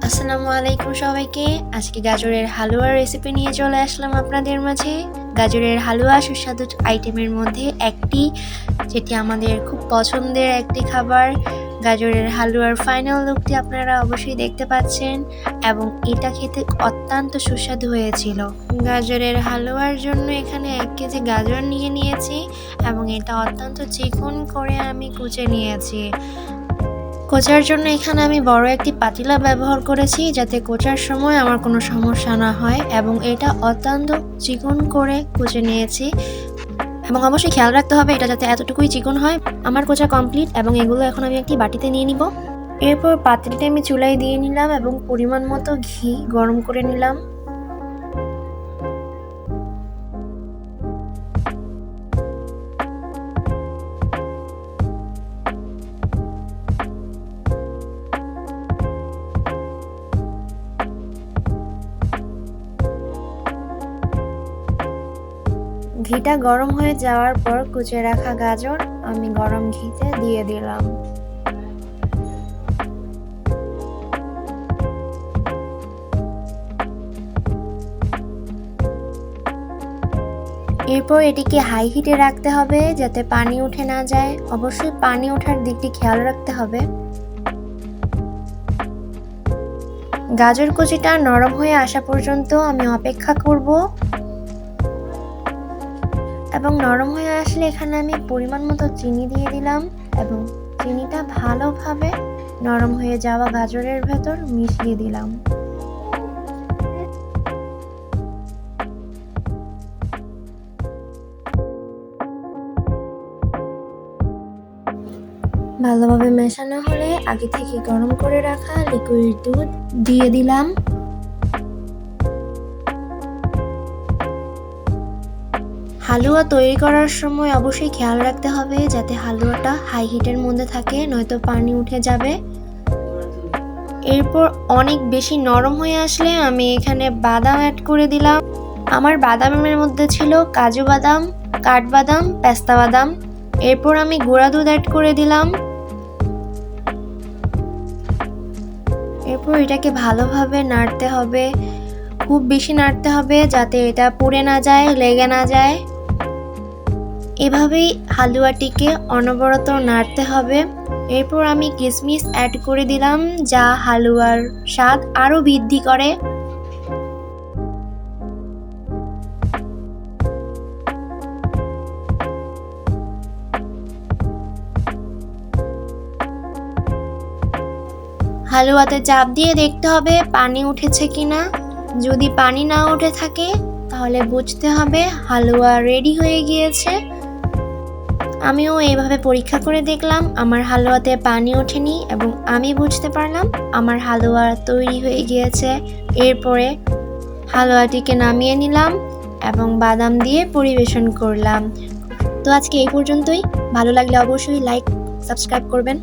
আসসালামু আলাইকুম সবাইকে। আজকে গাজরের হালুয়ার রেসিপি নিয়ে চলে আসলাম আপনাদের মাঝে। গাজরের হালুয়া সুস্বাদু আইটেমের মধ্যে একটি, যেটি আমাদের খুব পছন্দের একটি খাবার। গাজরের হালুয়ার ফাইনাল লুকটি আপনারা অবশ্যই দেখতে পাচ্ছেন এবং এটা খেতে অত্যন্ত সুস্বাদু হয়েছিল। গাজরের হালুয়ার জন্য এখানে 1 কেজি গাজর নিয়ে নিয়েছি এবং এটা অত্যন্ত চিকন করে আমি কুচে নিয়েছি। কোচার জন্য এখানে আমি বড় একটি পাতিলা ব্যবহার করেছি যাতে কোচার সময় আমার কোনো সমস্যা না হয়, এবং এটা অত্যন্ত চিকন করে কুচে নিয়েছি এবং অবশ্যই খেয়াল রাখতে হবে এটা যাতে এতটুকুই চিকন হয়। আমার কোচা কমপ্লিট এবং এগুলো এখন আমি একটি বাটিতে নিয়ে নিব। এরপর পাতিলটা আমি চুলায় দিয়ে নিলাম এবং পরিমাণ মতো ঘি গরম করে নিলাম। ঘিটা গরম হয়ে যাওয়ার পর কুচে রাখা গাজর আমি গরম ঘিতে দিয়ে দিলাম। এরপর এটিকে হাই হিটে রাখতে হবে যাতে পানি উঠে না যায়। অবশ্যই পানি ওঠার দিকটি খেয়াল রাখতে হবে। গাজর কুচিটা নরম হয়ে আসা পর্যন্ত আমি অপেক্ষা করব এবং নরম হয়ে আসলে এখানে আমি পরিমাণ মতো চিনি দিয়ে দিলাম এবং চিনিটা ভালোভাবে নরম হয়ে যাওয়া গাজরের ভেতর মিশিয়ে দিলাম। ভালোভাবে মেশানো হলে আগে থেকে গরম করে রাখা লিকুইড দুধ দিয়ে দিলাম। হালুয়া তৈরি করার সময় অবশ্যই খেয়াল রাখতে হবে যাতে হালুয়াটা হাই হিটের মধ্যে থাকে, নয়তো পানি উঠে যাবে। এরপর অনেক বেশি নরম হয়ে আসলে আমি এখানে বাদাম অ্যাড করে দিলাম। আমার বাদামের মধ্যে ছিল কাজু বাদাম, কাঠবাদাম, পেস্তা বাদাম। এরপর আমি গুঁড়া দুধ অ্যাড করে দিলাম। এরপর এটাকে ভালোভাবে নাড়তে হবে, খুব বেশি নাড়তে হবে যাতে এটা পুড়ে না যায়, লেগে না যায়। এভাবেই হালুয়াটিকে অনবরত নাড়তে হবে। এরপর আমি কিশমিশ অ্যাড করে দিলাম যা হালুয়ার স্বাদ আরো বৃদ্ধি করে। হালুয়াতে চাপ দিয়ে দেখতে হবে পানি উঠেছে কিনা। যদি পানি না উঠে থাকে তাহলে বুঝতে হবে হালুয়া রেডি হয়ে গিয়েছে। আমিও এইভাবে পরীক্ষা করে দেখলাম, আমার হালুয়াতে পানি ওঠেনি এবং আমি বুঝতে পারলাম আমার হালুয়া তৈরি হয়ে গিয়েছে। এরপরে হালুয়াটিকে নামিয়ে নিলাম এবং বাদাম দিয়ে পরিবেশন করলাম। তো আজকে এই পর্যন্তই। ভালো লাগলে অবশ্যই লাইক, সাবস্ক্রাইব করবেন।